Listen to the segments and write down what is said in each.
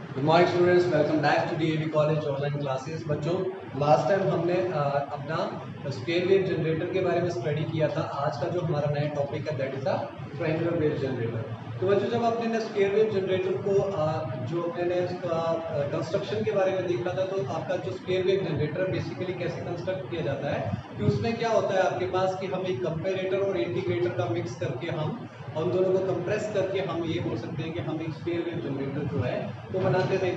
Good morning students, welcome back to DAV college online classes. बच्चों, last time हमने अपना square wave generator के बारे में स्टडी किया था। आज का जो हमारा नया टॉपिक है that is a triangular wave generator. तो बच्चों, जब आपने स्क्वायर वेव जनरेटर को जो आपने उसका कंस्ट्रक्शन के बारे में देखा था, तो आपका जो स्क्वायर वेव जनरेटर बेसिकली कैसे कंस्ट्रक्ट किया जाता है कि उसमें क्या होता है आपके पास कि हम एक कंपेरेटर और इंटीग्रेटर का मिक्स करके हम उन दोनों को कंप्रेस करके हम ये बोल सकते हैं कि हम एक स्क्वायर वेव जनरेटर जो है वो बनाते थे।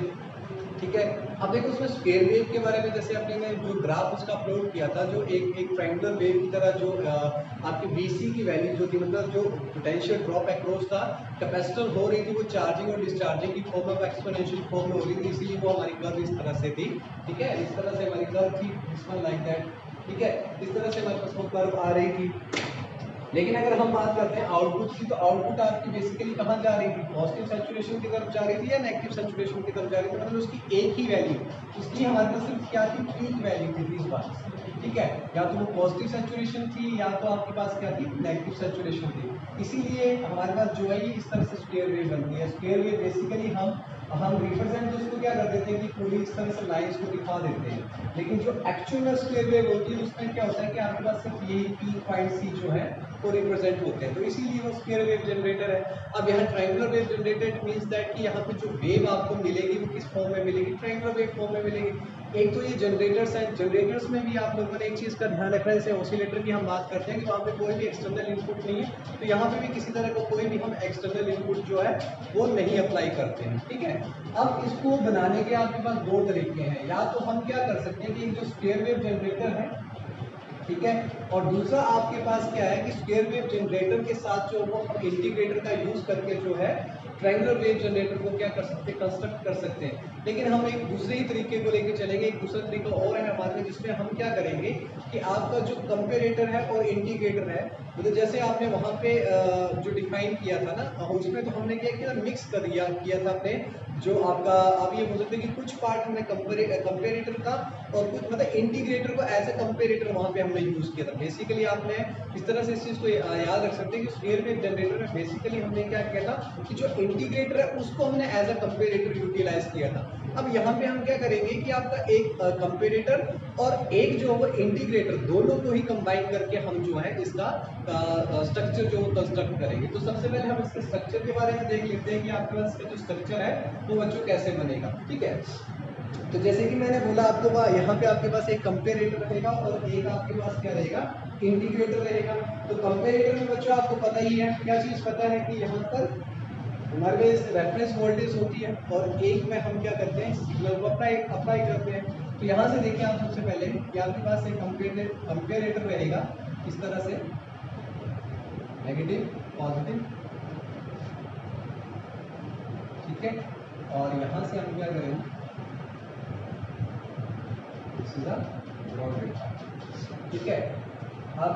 ठीक है, अब देखो उसमें स्क्वायर वेव के बारे में जैसे आपने जो ग्राफ उसका अपलोड किया था, जो एक ट्रायंगुलर वेव की तरह जो आपकी VC की वैल्यू जो थी, मतलब जो पोटेंशियल ड्रॉप अक्रॉस था कैपेसिटर हो रही थी, वो चार्जिंग और डिस्चार्जिंग की फॉर्म ऑफ एक्सपोनेंशियल फॉर्म में हो रही थी, इसीलिए वो हमारी कर्व इस तरह से थी। ठीक है, इस तरह से हमारी कर्व थी, दिस वन लाइक दैट। ठीक है, इस तरह से हमारे पास वो कर्व आ रही थी। लेकिन अगर हम बात करते हैं आउटपुट की, तो आउटपुट आपकी बेसिकली कहाँ जा रही थी? पॉजिटिव सैचुरेशन की तरफ जा रही थी या नेगेटिव सैचुरेशन की तरफ जा रही थी? मतलब उसकी एक ही वैल्यू, उसकी हमारे पास सिर्फ क्या थी? पीक वैल्यू थी इस बार। ठीक है, या तो वो पॉजिटिव सैचुरेशन थी या तो आपके पास क्या थी? नेगेटिव सैचुरेशन थी। इसीलिए हमारे पास जो है ये इस तरह से स्क्वायर वेव बनती है। स्क्वायर वेव बेसिकली हम रिप्रेजेंट उसको क्या कर देते हैं कि पूरी इस तरह से लाइंस को दिखा देते हैं। लेकिन जो एक्चुअल में स्क्वायर वेव होती है उसमें क्या होता है कि आपके पास सिर्फ यही पी पॉइंट सी जो है वो रिप्रेजेंट होते हैं, तो इसीलिए वो स्क्वायर वेव जनरेटर है। अब यहाँ triangular wave generator means that कि यहाँ पे जो वेव आपको मिलेगी वो किस फॉर्म में मिलेगी? ट्रायंगुलर वेव फॉर्म में मिलेगी। एक तो ये जनरेटर्स हैं, जनरेटर्स में भी आप लोगों ने एक चीज़ का ध्यान रखना है, जैसे ऑसिलेटर की हम बात करते हैं कि वहाँ पे कोई भी एक्सटर्नल इनपुट नहीं है, तो यहाँ पे भी किसी तरह का कोई भी हम एक्सटर्नल इनपुट जो है वो नहीं अप्लाई करते हैं। ठीक है, अब इसको बनाने के आपके पास दो तरीके हैं। या तो हम क्या कर सकते हैं कि एक जो स्क्वायर वेव जनरेटर है, ठीक है, और दूसरा आपके पास क्या है कि स्क्वायर वेव जनरेटर के साथ जो वो हम इंटीग्रेटर का यूज करके जो है ट्रायंगुलर वेव जनरेटर को क्या कर सकते हैं? कंस्ट्रक्ट कर सकते हैं। लेकिन हम एक दूसरे ही तरीके को लेके चलेंगे। एक दूसरा तरीका और है हमारे में, जिसमें हम क्या करेंगे कि आपका जो कंपेरेटर है और इंटीग्रेटर है, मतलब जैसे आपने वहां पे जो डिफाइन किया था ना, उसमें तो हमने क्या किया? मिक्स कर किया था अपने जो आपका, आप ये बोल सकते हैं कि कुछ पार्ट हमने कंपेरेटर का और कुछ मतलब इंटीग्रेटर को एज ए कंपेरेटर वहां पे हमने यूज किया था। बेसिकली आपने इस तरह से इस चीज को याद रख सकते हैं कि स्क्वायर वेव जनरेटर में बेसिकली हमने क्या किया था कि जो इंटीग्रेटर है उसको हमने एज अ कंपेरेटर यूटिलाइज किया था। अब यहाँ पे हम क्या करेंगे कि आपका एक कंपेरेटर और एक जो वो इंटीग्रेटर, दोनों को ही कंबाइन करके हम जो है इसका स्ट्रक्चर जो कंस्ट्रक्ट करेंगे। तो सबसे पहले हम इसके स्ट्रक्चर के बारे में देख लेते हैं कि आपके पास इसका जो स्ट्रक्चर है वो बच्चों कैसे बनेगा। ठीक है, तो जैसे कि मैंने बोला आपको, यहाँ पे आपके पास एक कंपेरेटर रहेगा और एक आपके पास क्या रहेगा? इंटीग्रेटर रहेगा। तो कंपेरेटर में बच्चों आपको पता ही है, क्या चीज पता है कि यहाँ पर हमारे पास रेफरेंस वोल्टेज होती है और एक में हम क्या करते हैं? सिग्नल को अप्लाई करते हैं। तो यहाँ से देखिए आप, सबसे पहले कि आपके पास एक कंपेरेटर रहेगा इस तरह से, नेगेटिव पॉजिटिव। ठीक है, और यहाँ से हम क्या करेंगे? ठीक है, अब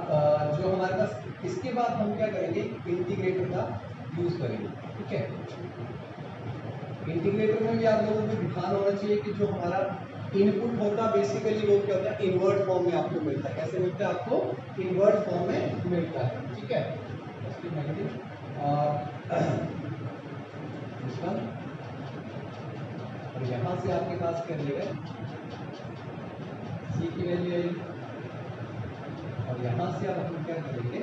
जो हमारे पास इसके बाद हम क्या करेंगे? इंटीग्रेटर का यूज करेंगे। ठीक है, इंटीग्रेटर में भी आप लोगों को ध्यान होना चाहिए कि जो हमारा इनपुट होता बेसिकली वो क्या होता है? इन्वर्ट फॉर्म में आपको मिलता है। कैसे मिलता है आपको? इन्वर्ट फॉर्म में मिलता है। ठीक है, और यहाँ से आपके पास क्या मिलेगा? सी की वैल्यू आएगी और यहाँ से अब हम क्या करेंगे?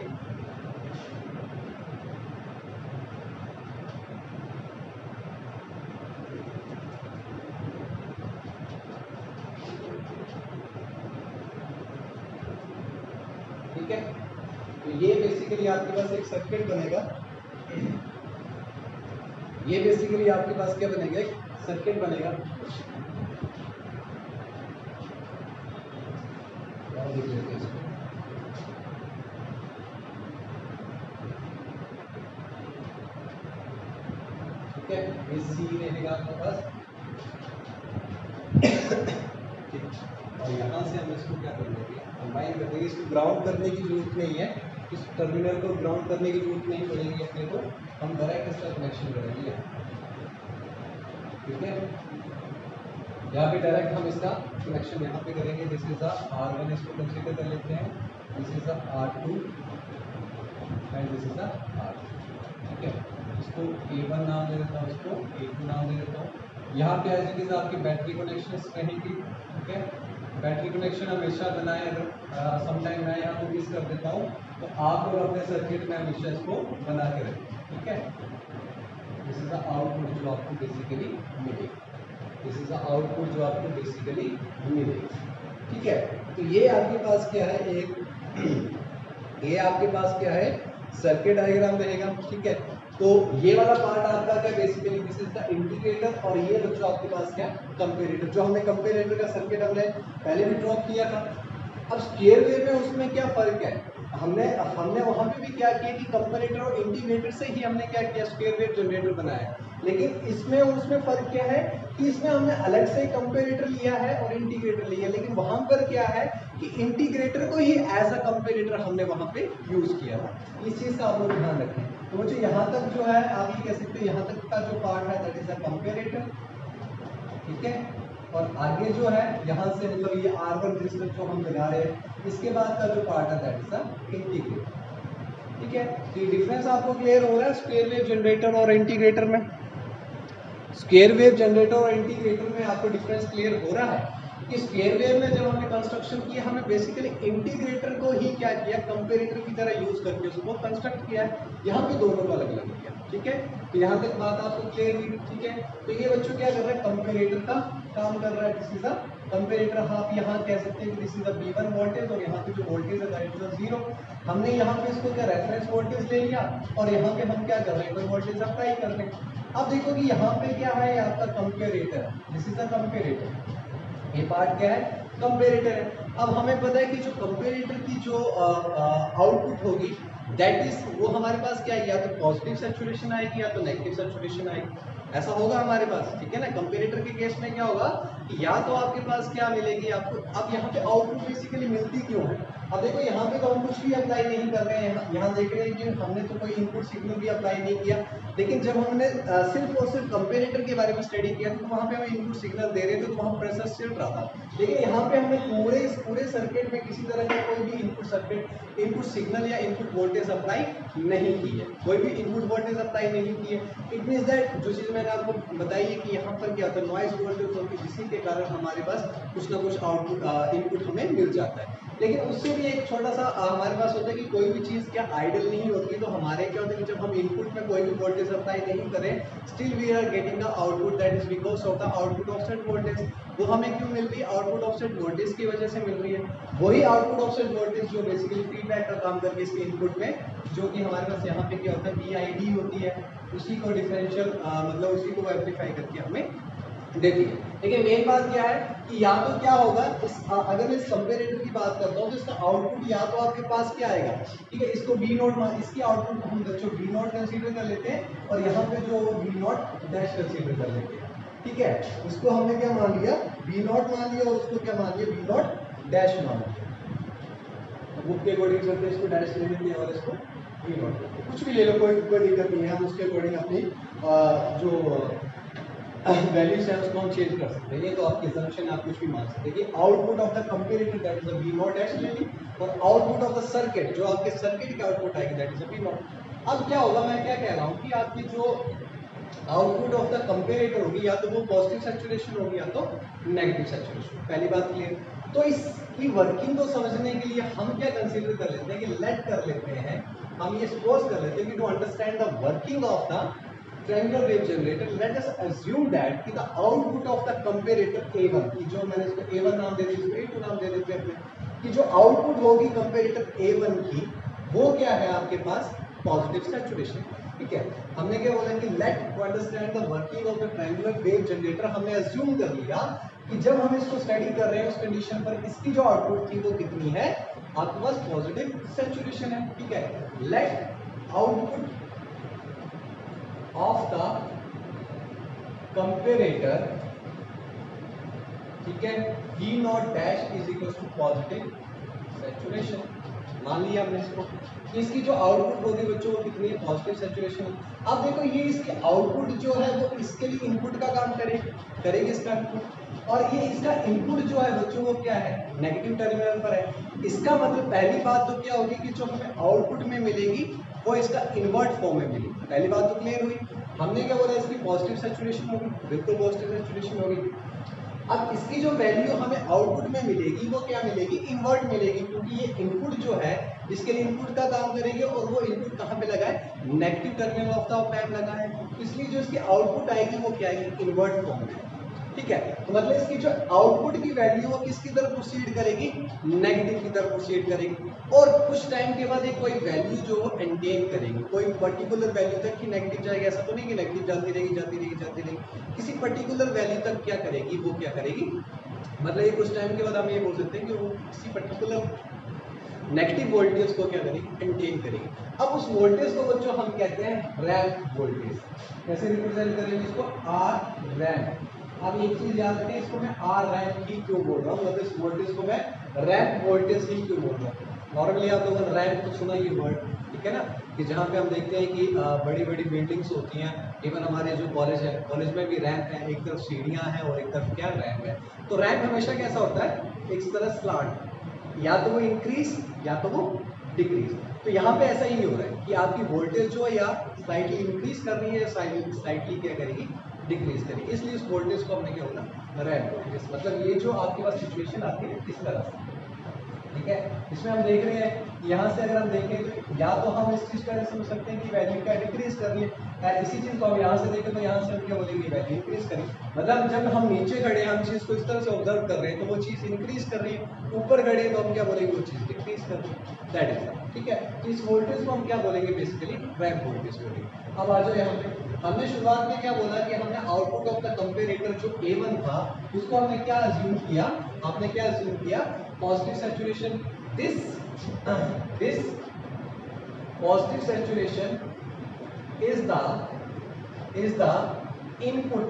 ठीक है, तो ये बेसिकली आपके पास एक सर्किट बनेगा। ये बेसिकली आपके पास क्या बनेगा? एक सर्किट बनेगा। और देख लेते हैं इसको। ठीक है, ये सी रहेगा आपके पास। और यहाँ से हम इसको क्या कर देंगे? कंबाइन कर देंगे। इसको ग्राउंड करने की जरूरत नहीं है, इस टर्मिनल को ग्राउंड करने की जरूरत नहीं पड़ेगी अपने को, हम डायरेक्ट इसका कनेक्शन करेंगे। ठीक है, यहाँ पे डायरेक्ट हम इसका कनेक्शन यहाँ पे करेंगे। दिस इज R1, इसको कंसीडर कर लेते हैं। This is R2 and this is R। ठीक है, इसको A1 नाम दे देता हूँ, इसको A2 नाम दे देता हूँ। यहाँ पे एज इट इज आपकी बैटरी कनेक्शन रहेंगी, ठीक है। बैटरी कनेक्शन हमेशा बनाए, अगर समटाइम मैं यहाँ पे मिस कर देता हूँ तो आप लोग अपने सर्किट में हमेशा इसको बना के रखें, ठीक है। दिस इज द आउटपुट जो आपको बेसिकली मिलेगी, दिस इज द आउटपुट जो आपको बेसिकली मिलेगी, ठीक है। तो ये आपके पास क्या है, एक ये आपके पास क्या है, सर्किट डायग्राम रहेगा, ठीक है। तो ये वाला पार्ट आपका क्या basically this is the integrator, और ये बच्चों आपके पास क्या कंपैरेटर। जो हमने कंपैरेटर का सर्किट हमने पहले भी ड्रॉ किया था। अब स्क्वायर वेव में उसमें क्या फर्क है, हमने वहां पे भी क्या किया कि कंपैरेटर और इंटीग्रेटर से ही हमने क्या किया, स्क्वायर वेव जनरेटर बनाया। लेकिन इसमें और उसमें फर्क क्या है कि इसमें हमने अलग से कंपैरेटर लिया है और इंटीग्रेटर लिया है, लेकिन वहां पर क्या है कि इंटीग्रेटर को ही एज अ कंपैरेटर हमने वहां पे यूज किया था। इस चीज का आप लोग ध्यान रखें। तो मुझे यहाँ तक जो है आप ये कह सकते हैं, यहाँ तक का जो पार्ट है दैट इज अ कंपैरेटर, ठीक है। और आगे जो है यहाँ से मतलब ये R1 रेजिस्टेंस जो हम लगा रहे हैं, इसके बाद का जो पार्ट है दैट इज अ इंटीग्रेटर, ठीक है। तो ये डिफरेंस आपको क्लियर हो रहा है स्क्वायर वेव जनरेटर और इंटीग्रेटर में। स्क्वायर वेव जनरेटर और इंटीग्रेटर में आपको डिफरेंस क्लियर हो रहा है कि स्क्वायर वेव में जब हमने कंस्ट्रक्शन किया, हमें बेसिकली इंटीग्रेटर को ही क्या किया, कंपैरेटर की तरह यूज करके उसको कंस्ट्रक्ट किया है। यहाँ पे दोनों को अलग अलग किया, ठीक है। तो यहाँ तक बात आपको क्लियर हुई, ठीक है। तो ये बच्चों क्या कर रहा है, कंपैरेटर का काम कर रहा है। दिस इज अ कंपैरेटर, आप यहाँ कह सकते हैं कि this is a V1 voltage, और यहाँ पे जो वोल्टेज है दैट इज 0। हमने यहाँ पे इसको क्या रेफरेंस वोल्टेज ले लिया, और यहाँ पे हम क्या कर रहे हैं, कोई वोल्टेज अप्लाई कर रहे हैं। अब देखो कि यहाँ पे क्या है, आपका comparator, this is a comparator, ये पार्ट क्या है, कंपैरेटर है। अब हमें पता है कि जो कंपैरेटर की जो आउटपुट होगी दैट इज, वो हमारे पास क्या है, या तो पॉजिटिव सैचुरेशन आएगी या तो नेगेटिव सैचुरेशन आएगी, ऐसा होगा हमारे पास, ठीक है ना। कंपैरेटर के केस में क्या होगा कि या तो आपके पास क्या मिलेगी आपको, अब यहाँ पे आउटपुट बेसिकली मिलती क्यों है। अब देखो यहाँ पे तो हम कुछ भी अप्लाई नहीं कर रहे हैं, यहाँ देख रहे हैं कि हमने तो कोई इनपुट सिग्नल भी अप्लाई नहीं किया, लेकिन जब हमने सिर्फ और सिर्फ कंपैरेटर के बारे में स्टडी किया तो वहाँ पे हम इनपुट सिग्नल दे रहे थे, तो वहाँ प्रेशर चल रहा था। लेकिन यहाँ पे हमने पूरे सर्किट में किसी तरह का कोई भी इनपुट सिग्नल या इनपुट वोल्टेज अप्लाई नहीं की है, कोई भी इनपुट वोल्टेज अप्लाई नहीं की है। इट मींस दैट जो चीज़ मैंने आपको बताई है कि यहाँ पर क्या होता है, नॉइज वोल्टेज होती है, जिसके कारण हमारे पास कुछ ना कुछ आउटपुट इनपुट हमें मिल जाता है। लेकिन उससे भी एक छोटा सा हमारे पास होता है कि कोई भी चीज़ क्या आइडल नहीं होती, तो हमारे क्या होता है कि जब हम इनपुट में कोई भी वोल्टेज अप्लाई नहीं करें, still we are getting the output, that is because of the output offset voltage. वो हमें क्यों मिल रही है, आउटपुट ऑफसेट वोल्टेज की वजह से मिल रही है। वही आउटपुट ऑफसेट वोल्टेज जो बेसिकली फीडबैक का काम करके इसके इनपुट में, जो कि हमारे पास यहाँ पे क्या होता है, BID होती है, उसी को डिफरेंशियल मतलब उसी को एम्पलीफाई करके हमें देती है। लेकिन मेन बात क्या है कि या तो क्या होगा, अगर मैं इस कंपैरेटर की बात करता हूँ तो इसका आउटपुट या तो आपके पास क्या आएगा, ठीक है, इसको V नॉट, इसकी आउटपुट को हम बच्चों V नॉट कंसीडर कर लेते हैं, और यहाँ पे जो V नॉट डैश कंसीडर कर लेते हैं, ठीक है। उसको हमने क्या मान लिया, V नॉट मान लिया, और उसको क्या मान लिया, V नॉट डैश मान लिया। बुक के अकॉर्डिंग चलते हैं, इसको डैश ले लेते हैं और इसको V नॉट, कुछ भी ले लो, कोई दिक्कत नहीं है। हम उसके अकॉर्डिंग अपनी जो वैल्यूज है उसको हम चेंज कर सकते हैं। ये तो आपकी assumption, आप कुछ भी मान सकते हैं कि output of the comparator that is V not dash ले ली, और आउटपुट ऑफ द सर्किट जो आपके सर्किट का आउटपुट आएगी दैट इज V नॉट। अब क्या होगा, मैं क्या कह रहा हूँ कि आपकी जो आउटपुट ऑफ द कंपैरेटर होगी, या तो वो पॉजिटिव सैचुरेशन होगी या तो नेगेटिव सैचुरेशन। पहली बात क्लियर। तो इसकी वर्किंग को समझने के लिए हम क्या कंसीडर कर लेते हैं कि लेट कर लेते हैं, हम ये सपोज कर लेते हैं कि to understand the working of the triangular wave generator, let us assume that कि the output of the comparator A1, की जो मैंने इसको A1 नाम दे दिया, A2 नाम दे देते हैं अपने, कि जो आउटपुट होगी कंपैरेटर A1 की, वो क्या है आपके पास, पॉजिटिव सैचुरेशन, ठीक है। हमने क्या बोला कि let to understand the working of the triangular wave generator, हमने अज्यूम कर लिया कि जब हम इसको स्टडी कर रहे हैं उस कंडीशन पर इसकी जो आउटपुट थी वो कितनी है, आपके पास पॉजिटिव सैचुरेशन है, ठीक है। Let output of the comparator, ठीक है, V not dash is equal to positive saturation, मान लिया हमने इसको। इसकी जो आउटपुट होगी बच्चों वो कितनी है, पॉजिटिव सैचुरेशन। अब देखो ये इसकी आउटपुट जो है वो इसके लिए इनपुट का काम करेगी इसका इनपुट, और ये इसका इनपुट जो है बच्चों वो क्या है, नेगेटिव टर्मिनल पर है। इसका मतलब पहली बात तो क्या होगी कि जो हमें आउटपुट में मिलेगी वो इसका इन्वर्ट फॉर्म में मिली। पहली बात तो क्लियर हुई। हमने क्या बोला, इसकी पॉजिटिव सैचुरेशन होगी, बिल्कुल पॉजिटिव सैचुरेशन होगी। अब इसकी जो वैल्यू हमें आउटपुट में मिलेगी वो क्या मिलेगी, इन्वर्ट मिलेगी, क्योंकि ये इनपुट जो है इसके लिए इनपुट का काम करेंगे और वो इनपुट कहाँ पे लगा है, negative terminal of the op amp लगा है, इसलिए जो इसकी आउटपुट आएगी वो क्या आएगी, इन्वर्ट फॉर्म में। ठीक है, तो मतलब इसकी जो आउटपुट की वैल्यू वो किसकी तरफ प्रोसीड करेगी, नेगेटिव की तरफ प्रोसीड करेगी, और कुछ टाइम के बाद एक कोई वैल्यू जो वो एंटेन करेगी, कोई पर्टिकुलर वैल्यू तक कि नेगेटिव जाएगी, ऐसा तो नहीं कि नेगेटिव जाती रहेगी जाती रहेगी जाती रहेगी, किसी पर्टिकुलर वैल्यू तक क्या करेगी, वो क्या करेगी, मतलब ये कुछ टाइम के बाद हम ये बोल सकते हैं कि वो किसी पर्टिकुलर नेगेटिव वोल्टेज को क्या करेगी, मेंटेन करेगी। अब उस वोल्टेज को बच्चों हम कहते हैं रैंप वोल्टेज। कैसे रिप्रेजेंट करेंगे इसको, आर रैंप। अब एक चीज याद रखें, इसको मैं आर रैंप ही क्यों बोल रहा हूँ, मतलब इस वोल्टेज को मैं रैंप वोल्टेज ही क्यों बोल रहा हूँ। नॉर्मली आप लोगों ने रैंप तो सुना ही वर्ड, ठीक है ना, कि जहाँ पे हम देखते हैं कि बड़ी बड़ी बिल्डिंग्स होती हैं, इवन हमारे जो कॉलेज है, कॉलेज में भी रैंप है, एक तरफ सीढ़ियाँ हैं और एक तरफ क्या रैंप है। तो रैंप हमेशा कैसा होता है, एक तरह स्लांट, या तो वो इंक्रीज या तो वो डिक्रीज। तो यहाँ पे ऐसा ही हो रहा है कि आपकी वोल्टेज जो है या स्लाइटली इंक्रीज कर रही है या स्लाइटली क्या करेगी, डिक्रीज करेगी, इसलिए उस वोल्टेज को हमने क्या बोला, रैंप वोल्टेज। मतलब ये जो आपके पास सिचुएशन आती है इस तरह से, ठीक है। इसमें हम देख रहे हैं यहाँ से अगर हम देखें तो या तो हम इस चीज़ का समझ सकते हैं कि वैल्यू क्या डिक्रीज कर रही है, इसी चीज़ को हम यहाँ से देखें तो यहाँ से हम क्या बोलेंगे, वैल्यू इंक्रीज करें। मतलब जब हम नीचे खड़े हैं, हम चीज़ को इस तरह से ऑब्जर्व कर रहे हैं तो वो चीज़ इंक्रीज कर रही है, ऊपर खड़े हैं तो हम क्या बोलेंगे, वो चीज़ डिक्रीज कर रही है, दैट इज, ठीक है। तो इस वोल्टेज को हम क्या बोलेंगे, बेसिकली रैंप वोल्टेज बोलेंगे। अब आ जाओ यहाँ पे, हमने शुरुआत में क्या बोला कि हमने आउटपुट ऑफ द कंपेरेटर जो A1 था उसको हमने क्या अज्यूम किया, आपने क्या अज्यूम किया, positive saturation. this positive saturation is the input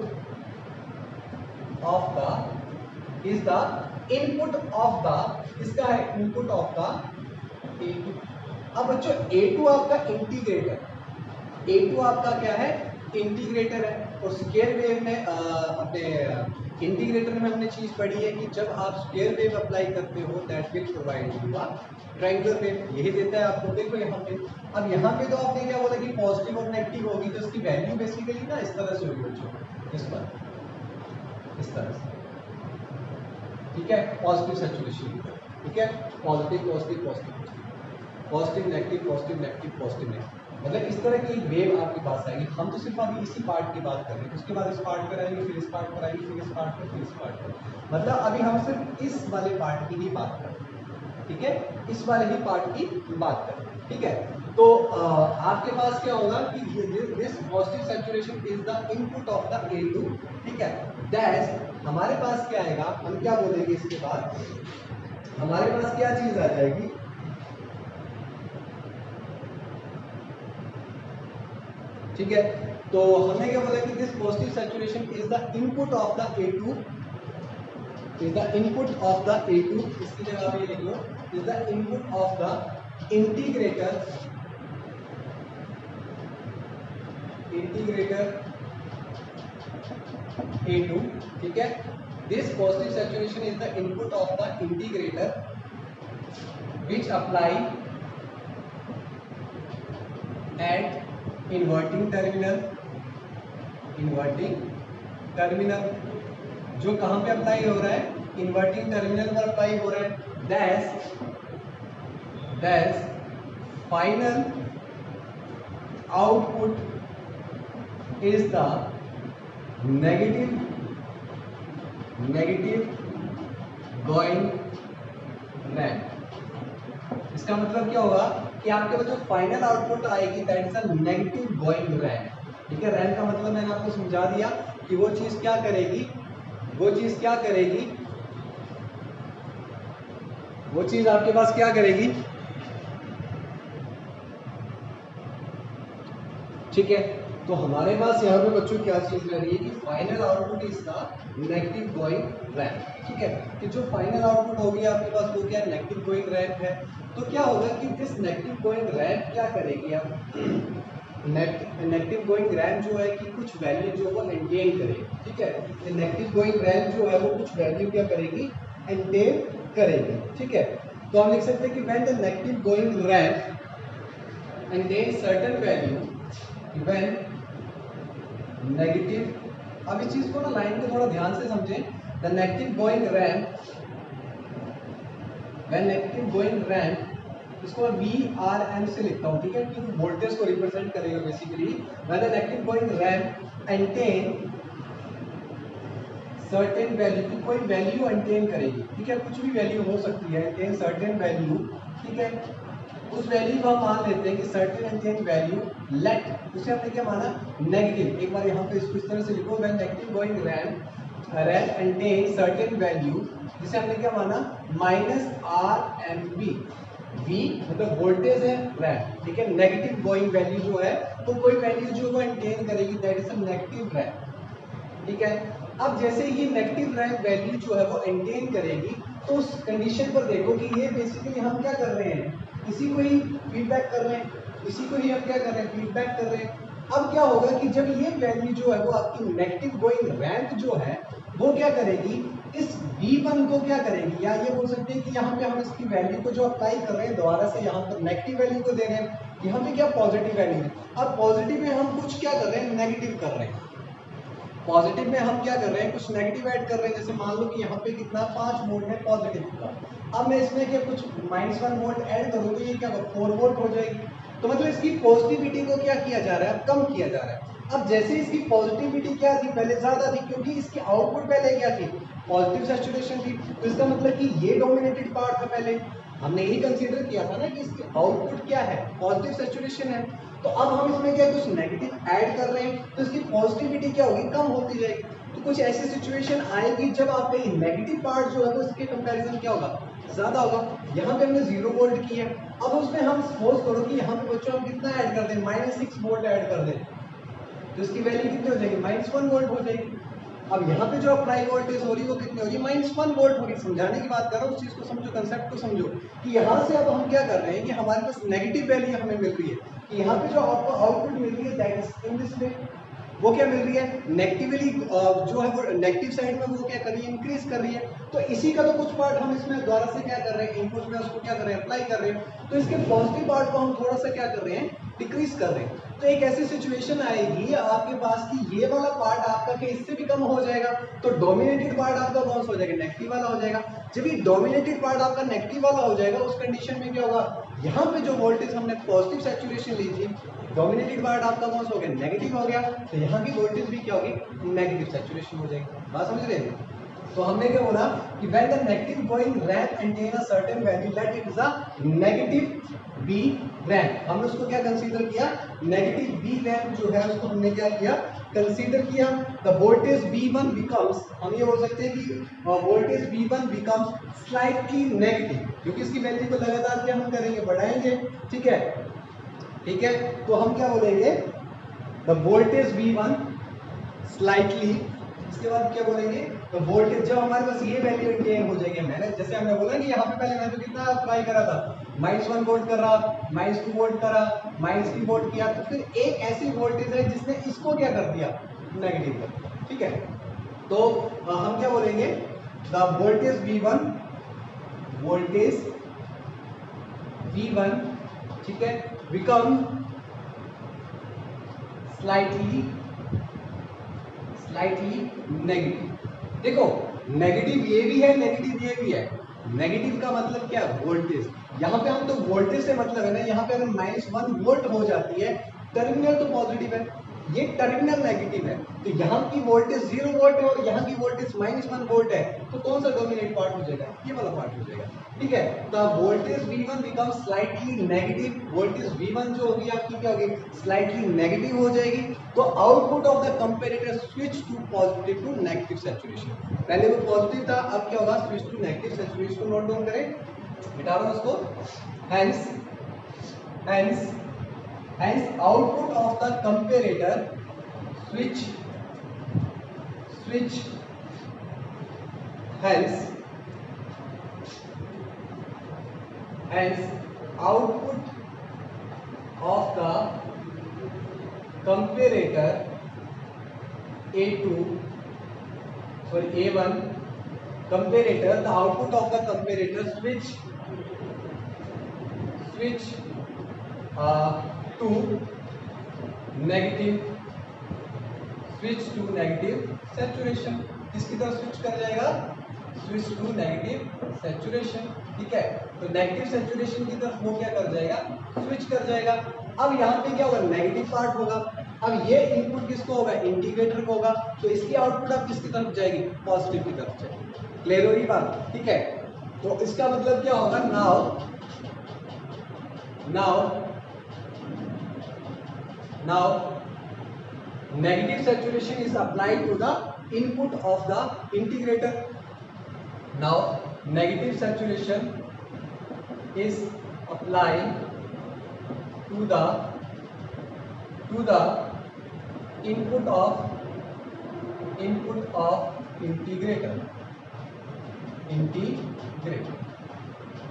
of the इसका है input of the A2। अब बच्चों A2 आपका इंटीग्रेटर, A2 आपका क्या है, इंटीग्रेटर है। और स्क्वायर वेव में अपने इंटीग्रेटर में हमने चीज पढ़ी है कि जब आप स्क्वायर वेव अप्लाई करते हो that will provide you a triangular wave, यही देता है आपको। देखो यहाँ पे, अब यहाँ पे तो आपने क्या बोला कि पॉजिटिव और नेगेटिव होगी, तो इसकी वैल्यू बेसिकली ना इस तरह से होगी बच्चों, इस तरह से, ठीक है, पॉजिटिव सैचुरेशन, ठीक है, positive positive positive positive negative positive negative positive negative, मतलब इस तरह की एक वेव आपके पास आएगी। हम तो सिर्फ अभी इसी पार्ट की बात कर रहे हैं, उसके बाद इस पार्ट पर आएंगे, फिर इस पार्ट पर आएंगे, फिर इस पार्ट पर, फिर इस पार्ट पर, मतलब अभी हम सिर्फ इस वाले पार्ट की ही बात कर रहे हैं, ठीक है, इस वाले ही पार्ट की बात कर रहे हैं, ठीक है। तो आपके पास क्या होगा कि this positive saturation is the input of the A2, ठीक है। दैट हमारे पास क्या आएगा, हम क्या बोलेंगे इसके बाद, हमारे पास क्या चीज आ जाएगी, ठीक है। तो हमने क्या बोला कि this positive saturation is the input of the A2, is the input of the A2, इसकी जगह पे लिख लो, is the input of the integrator A2, ठीक है। This positive saturation is the input of the integrator which apply at inverting terminal, जो कहां पे अप्लाई हो रहा है, इन्वर्टिंग टर्मिनल पर अप्लाई हो रहा है। That's final output is the negative going ramp. इसका मतलब क्या होगा कि आपके पास जो फाइनल आउटपुट आएगी that is a negative going ramp, ठीक है। रैंप का मतलब मैंने आपको समझा दिया कि वो चीज क्या करेगी, वो चीज आपके पास क्या करेगी, ठीक है। तो हमारे पास यहाँ पे बच्चों क्या चीज रह रही है कि final output is the negative going ramp, ठीक है। कि जो फाइनल आउटपुट होगी आपके पास वो क्या नेगेटिव गोइंग रैंप है। तो क्या होगा कि दिस नेगेटिव गोइंग रैंप क्या करेगी, अब नेगेटिव गोइंग रैंप जो है कि कुछ वैल्यू जो वो मेंटेन करेगी, ठीक है। नेगेटिव गोइंग रैंप जो है वो कुछ वैल्यू क्या करेगी, मेंटेन करेगी, ठीक है। तो हम लिख सकते हैं कि when the negative going ramp contains certain value when negative, अब इस चीज को ना लाइन को थोड़ा ध्यान से समझें, the negative going ramp, when negative going ramp, इसको VRM से लिखता हूँ, ठीक है, क्योंकि वोल्टेज को रिप्रेजेंट करेगा basically, when the negative going ramp contain certain value, की कोई वैल्यू कंटेन करेगी, ठीक है, कुछ भी वैल्यू हो सकती है, contain certain value, ठीक है, उस वैल्यू को हम मान लेते हैं कि सर्टेन कंटेन वैल्यू लेट, उसे हमने क्या माना नेगेटिव, एक बार यहाँ पे इसको इस तरह से लिखो, when negative going ramp contain certain value, जिसे हमने क्या माना -RMB, V मतलब वोल्टेज है, रैंप, ठीक है, नेगेटिव गोइंग वैल्यू जो है तो कोई वैल्यू जो वो कंटेन करेगी, that is a negative ramp, ठीक है। अब जैसे ही नेगेटिव रैंप वैल्यू जो है वो कंटेन करेगी, तो उस कंडीशन पर देखो कि ये बेसिकली हम क्या कर रहे हैं, इसी को ही फीडबैक कर रहे हैं, इसी को ही हम क्या कर रहे हैं, फीडबैक कर रहे हैं। अब क्या होगा कि जब ये वैल्यू जो है वो आपकी नेगेटिव गोइंग रैंप जो है वो क्या करेगी, इस V1 को क्या करेगी, या ये बोल सकते हैं कि यहाँ पे हम इसकी वैल्यू को जो अप्लाई कर रहे हैं दोबारा से यहाँ पर नेगेटिव वैल्यू को दे रहे हैं, यहाँ पे क्या पॉजिटिव वैल्यू है। अब पॉजिटिव में हम कुछ क्या कर रहे हैं, नेगेटिव कर रहे हैं, पॉजिटिव में हम क्या कर रहे हैं, कुछ नेगेटिव ऐड कर रहे हैं, जैसे मान लो कि यहाँ पे कितना 5 वोल्ट है पॉजिटिव का, अब मैं इसमें क्या कुछ -1 वोल्ट ऐड करूँ तो ये क्या 4 वोल्ट हो जाएगी, तो मतलब इसकी पॉजिटिविटी को क्या किया जा रहा है, कम किया जा रहा है। अब जैसे इसकी पॉजिटिविटी क्या थी, पहले ज्यादा थी, क्योंकि इसकी आउटपुट पहले क्या थी, पॉजिटिव सैचुरेशन थी, तो इसका मतलब कि ये डोमिनेटेड पार्ट था, पहले हमने यही कंसीडर किया था ना कि इसकी आउटपुट क्या है, पॉजिटिव सैचुरेशन है, तो अब हम इसमें क्या कुछ नेगेटिव ऐड कर रहे हैं, तो इसकी पॉजिटिविटी क्या होगी, कम होती जाएगी। तो कुछ ऐसी सिचुएशन आएगी जब आपका ये नेगेटिव पार्ट जो है वो इसके कंपैरिजन क्या होगा, ज्यादा होगा। यहाँ पे हमने 0 वोल्ट किया, अब उसमें हम सपोज करो कि यहाँ पे बच्चों हम कितना ऐड कर दें, -6 वोल्ट ऐड कर दें, तो इसकी वैल्यू कितनी हो जाएगी, -1 वोल्ट हो जाएगी। अब यहाँ पे जो अप्लाई वोल्टेज हो रही है वो कितनी हो रही है, -1 वोल्ट होगी। समझाने की बात कर रहा हूँ, उस चीज को समझो, कंसेप्ट को समझो कि यहाँ से अब हम क्या कर रहे हैं कि हमारे पास नेगेटिव वैल्यू हमें मिल रही है, कि यहाँ पे जो आपको आउटपुट मिल रही है that is in this way, वो क्या मिल रही है, नेगेटिवली जो है वो नेगेटिव साइड में वो क्या कर रही है, इंक्रीज कर रही है। तो इसी का तो कुछ पार्ट हम इसमें द्वारा से क्या कर रहे हैं, इनपुट में उसको क्या कर रहे हैं, अप्लाई कर रहे हैं, तो इसके पॉजिटिव पार्ट को हम थोड़ा सा क्या कर रहे हैं, डिक्रीज कर रहे हैं। तो एक ऐसी सिचुएशन आएगी आपके पास कि ये वाला पार्ट आपका कि इससे भी कम हो जाएगा, तो डोमिनेटेड पार्ट आपका कौन सा हो जाएगा, नेगेटिव वाला हो जाएगा। जब ये डोमिनेटेड पार्ट आपका नेगेटिव वाला हो जाएगा, उस कंडीशन में क्या होगा, यहाँ पे जो वोल्टेज हमने पॉजिटिव सैचुरेशन ली थी, डोमिनेटेड पार्ट आपका कौन सा हो गया, नेगेटिव हो गया, तो यहाँ की वोल्टेज भी क्या होगी, नेगेटिव सैचुरेशन हो जाएगी। बात समझ रहे हैं। तो हमने क्या बोला कि when the negative going ramp contain a certain value let it is a negative B ramp, हमने उसको क्या कंसीडर किया, नेगेटिव B ramp जो है उसको हमने क्या किया, कंसीडर किया। the voltage V1 becomes, हम ये बोल सकते हैं कि voltage V1 becomes slightly negative, क्योंकि इसकी वैल्यू को लगातार क्या हम करेंगे, बढ़ाएंगे, ठीक है, ठीक है। तो हम क्या बोलेंगे, the voltage V1 slightly, इसके बाद क्या बोलेंगे, तो वोल्टेज जब हमारे पास ये वैल्यू इंटेन हो जाएगी, मैंने जैसे हमने बोला कि यहाँ पे पहले मैंने तो कितना अप्लाई करा था, -1 वोल्ट कर रहा, -2 वोल्ट करा, -3 वोल्ट किया, तो फिर एक ऐसी वोल्टेज है जिसने इसको क्या कर दिया, नेगेटिव कर दिया, ठीक है। तो हम क्या बोलेंगे, the voltage V1, voltage V1, ठीक है, बिकम स्लाइटली नेगेटिव। देखो नेगेटिव ये भी है, नेगेटिव ये भी है। नेगेटिव का मतलब क्या है, वोल्टेज। यहाँ पे हम तो वोल्टेज से मतलब है ना, यहाँ पे अगर -1 वोल्ट हो जाती है, टर्मिनल तो पॉजिटिव है, ये टर्मिनल नेगेटिव है, तो यहाँ की वोल्टेज 0 वोल्ट है और यहाँ की वोल्टेज -1 वोल्ट है, तो कौन सा डोमिनेट पार्ट हो जाएगा, ये वाला पार्ट हो जाएगा, ठीक है। तो voltage V1 become slightly negative, voltage V1 जो होगी आपकी क्या होगी, स्लाइटली नेगेटिव हो जाएगी। तो output of the comparator switch to positive to negative saturation, पहले वो पॉजिटिव था, अब क्या होगा, स्विच टू नेगेटिव सैचुरेशन को नोट डाउन करें, मिटा रहा हूं उसको। hence output of the comparator switch hence output of the comparator A1 comparator, the output of the comparator switch to negative, switch to negative saturation. किसकी तरफ switch कर जाएगा? Switch to negative saturation. ठीक है, तो नेगेटिव सैचुरेशन की तरफ वो क्या कर जाएगा? स्विच कर जाएगा। अब यहाँ पे क्या होगा? नेगेटिव पार्ट होगा। अब ये इनपुट किसको होगा? इंटीग्रेटर को होगा। तो इसकी आउटपुट अब किसकी तरफ जाएगी? पॉजिटिव की तरफ जाएगी। क्लियर हो रही बात? ठीक है, तो इसका मतलब क्या होगा? Now negative saturation is applied to the input of the integrator. Now negative saturation is applied to the input of integrator.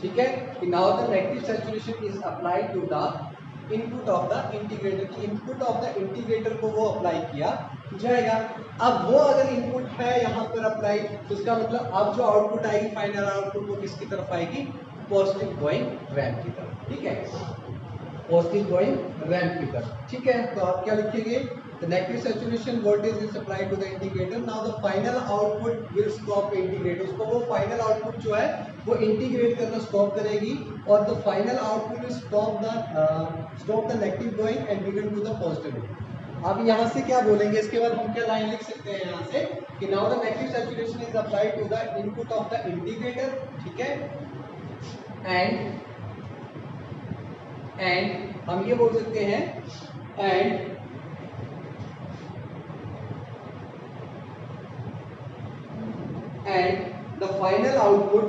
ठीक है, कि now the negative saturation is applied to the input of the integrator की input of the integrator को वो apply किया जाएगा। अब वो अगर इनपुट है यहाँ पर अप्लाई, तो इसका मतलब अब जो आउटपुट आएगी, फाइनल आउटपुट, वो किसकी तरफ आएगी? पॉजिटिव गोइंग रैंप की तरफ। ठीक है, पॉजिटिव गोइंग रैंप की तरफ। ठीक है, तो आप क्या लिखेंगे? The negative saturation voltage is applied to the integrator. Now the final output will stop integrate. उसको वो final output जो है वो integrate करना stop करेगी और the final output will stop the negative going and begin to the positive. अब यहाँ से क्या बोलेंगे? इसके बाद हम क्या लाइन लिख सकते हैं यहाँ से कि now the negative saturation is applied to the input of the integrator. ठीक है, and हम ये बोल सकते हैं and the final output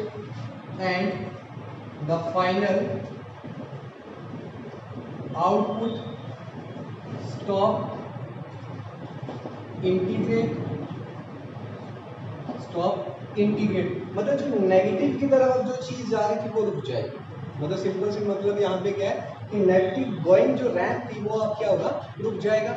stop integrate मतलब जो नेगेटिव की तरफ अब जो चीज जा रही थी वो रुक जाएगी। मतलब सिंपल सी मतलब यहाँ पे क्या है कि नेगेटिव गोइंग जो रैंप थी वो अब क्या होगा? रुक जाएगा।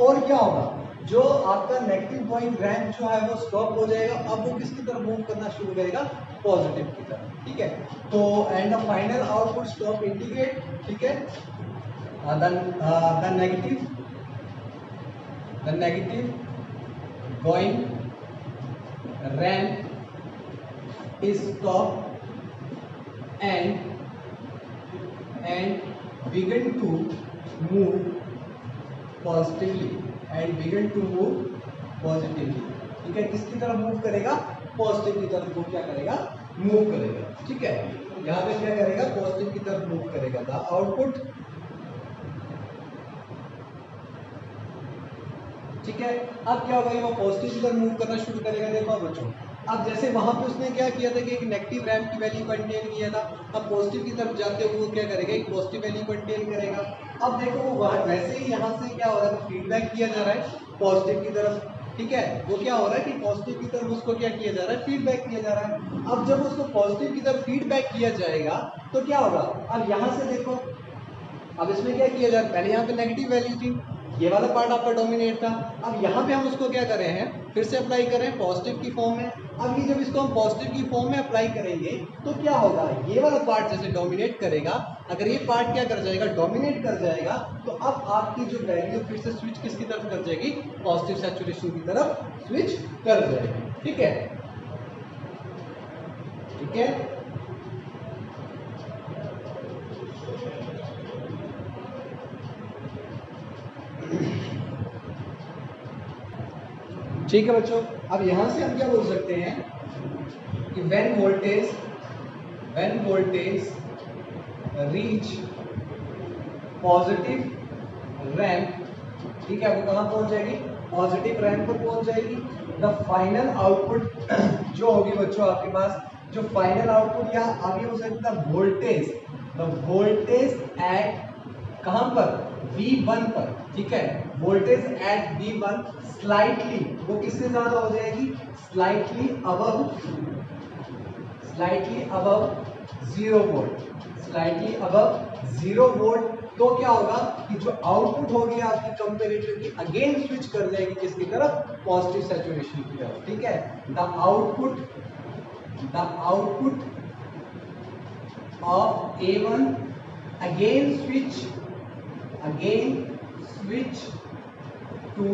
और क्या होगा? जो आपका नेगेटिव गोइंग रैंप जो है वो स्टॉप हो जाएगा। अब वो किसकी तरफ मूव करना शुरू करेगा? पॉजिटिव की तरफ। ठीक है, तो and the final output stop integrate. ठीक है, the negative going ramp is stop and begin to move positively ठीक है, किसकी तरफ मूव करेगा? पॉजिटिव की तरफ वो क्या करेगा? मूव करेगा। ठीक है, यहाँ पे क्या करेगा? पॉजिटिव की तरफ मूव करेगा। द आउटपुट, ठीक है, अब क्या होगा? वो पॉजिटिव की तरफ मूव करना शुरू करेगा। देखो बच्चों, अब जैसे वहां पे उसने क्या किया था कि एक नेगेटिव रैंप की वैल्यू कंटेन किया था, अब पॉजिटिव की तरफ जाते हुए वो क्या करेगा? एक पॉजिटिव वैल्यू कंटेन करेगा। अब देखो वो वैसे ही यहाँ से क्या हो रहा है? फीडबैक किया जा रहा है पॉजिटिव की तरफ। ठीक है, वो क्या हो रहा है कि पॉजिटिव की तरफ उसको क्या किया जा रहा है? फीडबैक किया जा रहा है। अब जब उसको पॉजिटिव की तरफ फीडबैक किया जाएगा तो क्या होगा? अब यहाँ से देखो, अब इसमें क्या किया जा रहा है? पहले यहाँ पे नेगेटिव वैल्यू थी, ये वाला पार्ट आपका डोमिनेट था। अब यहाँ पे हम उसको क्या कर रहे हैं? फिर से अप्लाई कर रहे हैं पॉजिटिव की फॉर्म में। अब ये जब इसको हम पॉजिटिव की फॉर्म में अप्लाई करेंगे तो क्या होगा? ये वाला पार्ट जैसे डोमिनेट करेगा, अगर ये पार्ट क्या कर जाएगा? डोमिनेट कर जाएगा, तो अब आपकी जो वैल्यू फिर से स्विच किसकी तरफ कर जाएगी? पॉजिटिव सैचुरेशन की तरफ स्विच कर जाएगी। ठीक है, ठीक है, ठीक है बच्चों। अब यहां से हम क्या बोल सकते हैं कि when voltage reach positive ramp, ठीक है, वो कहां पहुंच जाएगी? पॉजिटिव रैंप पर पहुंच जाएगी। द फाइनल आउटपुट जो होगी बच्चों आपके पास, जो फाइनल आउटपुट या आगे हो सकता है वोल्टेज एट कहां पर? V1 पर। ठीक है, वोल्टेज एट V1 स्लाइटली, वो किससे ज्यादा हो जाएगी? Slightly above 0 volt. तो क्या होगा कि जो आउटपुट होगी आपकी कंपैरेटर की, अगेन स्विच कर जाएगी किसकी तरफ? पॉजिटिव सैचुरेशन की तरफ। ठीक है, the output of A1 again switch again switch to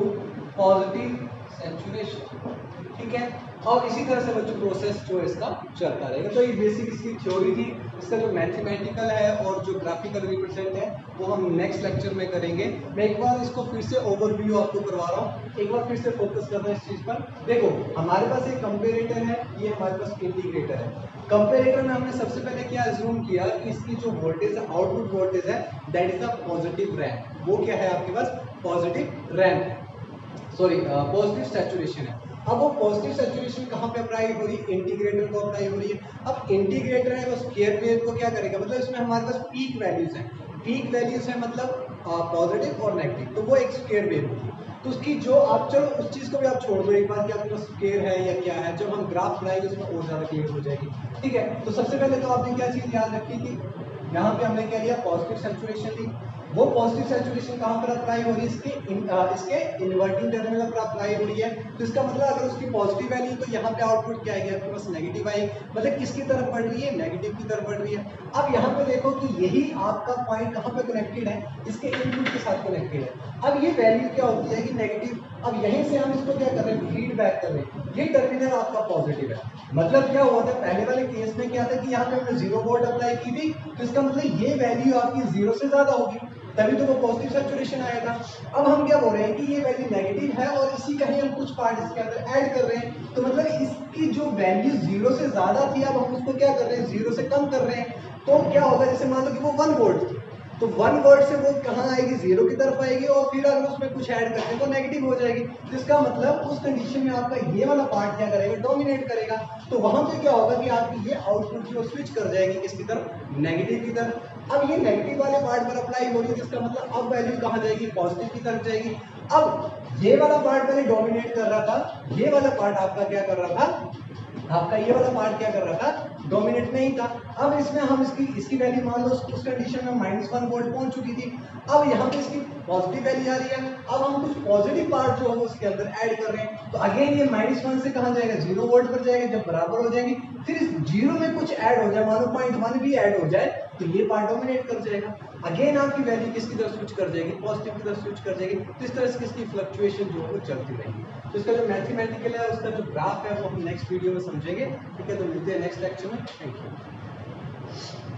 positive saturation, ठीक है। और इसी तरह से बच्चों प्रोसेस जो है इसका चलता रहेगा। तो ये बेसिक इसकी थ्योरी थी। इसका जो मैथमेटिकल है और जो ग्राफिकल रिप्रेजेंट है वो हम नेक्स्ट लेक्चर में करेंगे। मैं एक बार इसको फिर से ओवरव्यू आपको करवा रहा हूँ, एक बार फिर से फोकस कर रहे हैं इस चीज पर। देखो हमारे पास एक कंपेरेटर है, ये हमारे पास इंटीग्रेटर है। कंपेरेटर में हमने सबसे पहले क्या अज्यूम किया कि इसकी जो वोल्टेज है, आउटपुट वोल्टेज है, that is a positive ramp. वो क्या है आपके पास? पॉजिटिव रैंप है, सॉरी पॉजिटिव सैचुरेशन है। अब वो पॉजिटिव सैचुरेशन कहाँ पे अप्लाई हो रही है? इंटीग्रेटर को अप्लाई हो रही है। अब इंटीग्रेटर है वो स्क्वायर वेव को क्या करेगा, मतलब इसमें हमारे पास पीक वैल्यूज हैं, पीक वैल्यूज है मतलब पॉजिटिव और नेगेटिव, तो वो एक स्क्वायर वेव होगी। तो उसकी जो आप, चलो उस चीज को भी आप छोड़ दो एक बार कि आपके पास स्क्वायर है या क्या है, जब हम ग्राफ बनाएंगे उसमें और ज्यादा क्लियर हो जाएगी, ठीक है। तो सबसे पहले तो आपने क्या चीज याद रखी कि यहाँ पे हमने क्या लिया? पॉजिटिव सैचुरेशन ली। वो पॉजिटिव सैचुरेशन कहाँ पर अप्लाई हो रही है? इसके इन्वर्टिंग टर्मिनल पर अप्लाई हो रही है। तो इसका मतलब अगर उसकी पॉजिटिव वैल्यू तो यहाँ पे आउटपुट क्या आएगी आपके पास? नेगेटिव आएगी। मतलब किसकी तरफ बढ़ रही है? नेगेटिव की तरफ बढ़ रही है। अब यहाँ पे देखो कि यही आपका पॉइंट कहाँ पे कनेक्टेड है? इसके इनपुट के साथ कनेक्टेड है। अब ये वैल्यू क्या होती है कि नेगेटिव, अब यहीं से हम इसको क्या कर रहे हैं? फीडबैक कर रहे हैं। ये टर्मिनल आपका पॉजिटिव है। मतलब क्या हुआ था पहले वाले केस में? क्या था कि यहाँ पे हमने 0 वोल्ट अप्लाई की थी, तो इसका मतलब ये वैल्यू आपकी 0 से ज्यादा होगी, तभी तो वो पॉजिटिव सैचुरेशन आया था। अब हम क्या बोल रहे हैं कि ये वैल्यू नेगेटिव है और इसी का ही हम कुछ पार्ट इसके अंदर ऐड कर रहे हैं, तो मतलब इसकी जो वैल्यू 0 से ज्यादा थी, अब हम उसको क्या कर रहे हैं? 0 से कम कर रहे हैं। तो क्या होगा, जैसे मान लो कि वो 1 वोल्ट थी, तो 1 वोल्ट से वो कहाँ आएगी? 0 की तरफ आएगी, और फिर अगर उसमें कुछ ऐड करते हैं तो नेगेटिव हो जाएगी। तो इसका मतलब उस कंडीशन में आपका ये वाला पार्ट क्या करेगा? डोमिनेट करेगा। तो वहां पे क्या होगा कि आपकी ये आउटपुट जो स्विच कर जाएगी किसकी तरफ? नेगेटिव की तरफ। अब ये नेगेटिव वाले पार्ट पर अप्लाई हो रही है, जिसका मतलब अब वैल्यू कहाँ जाएगी? पॉजिटिव की तरफ जाएगी। अब ये वाला पार्ट पहले डोमिनेट कर रहा था, ये वाला पार्ट आपका क्या कर रहा था? आपका ये वाला पार्ट क्या कर रहा था? डोमिनेट नहीं था। अब इसमें हम इसकी वैल्यू मान लो उस कंडीशन में -1 वोल्ट पहुंच चुकी थी। अब यहाँ पे इसकी पॉजिटिव वैल्यू आ रही है। अब हम कुछ पॉजिटिव पार्ट जो है उसके अंदर ऐड कर रहे हैं, तो अगेन ये -1 से कहाँ जाएगा? 0 वोल्ट पर जाएगा। जब बराबर हो जाएंगे, फिर इस 0 में कुछ ऐड हो जाए, मान लो 0.1 भी ऐड हो जाए, तो ये पार्ट डोमिनेट कर जाएगा। अगेन आपकी वैल्यू किसकी तरफ स्विच कर जाएगी? पॉजिटिव की तरफ स्विच कर जाएगी। तो इस तरह से इसकी फ्लक्चुएशन जो है वो चलती रहेगी। तो इसका जो मैथमेटिकल है, उसका जो ग्राफ है, वो हम नेक्स्ट वीडियो में समझेंगे, ठीक है। तो मिलते हैं नेक्स्ट लेक्चर में। Thank you.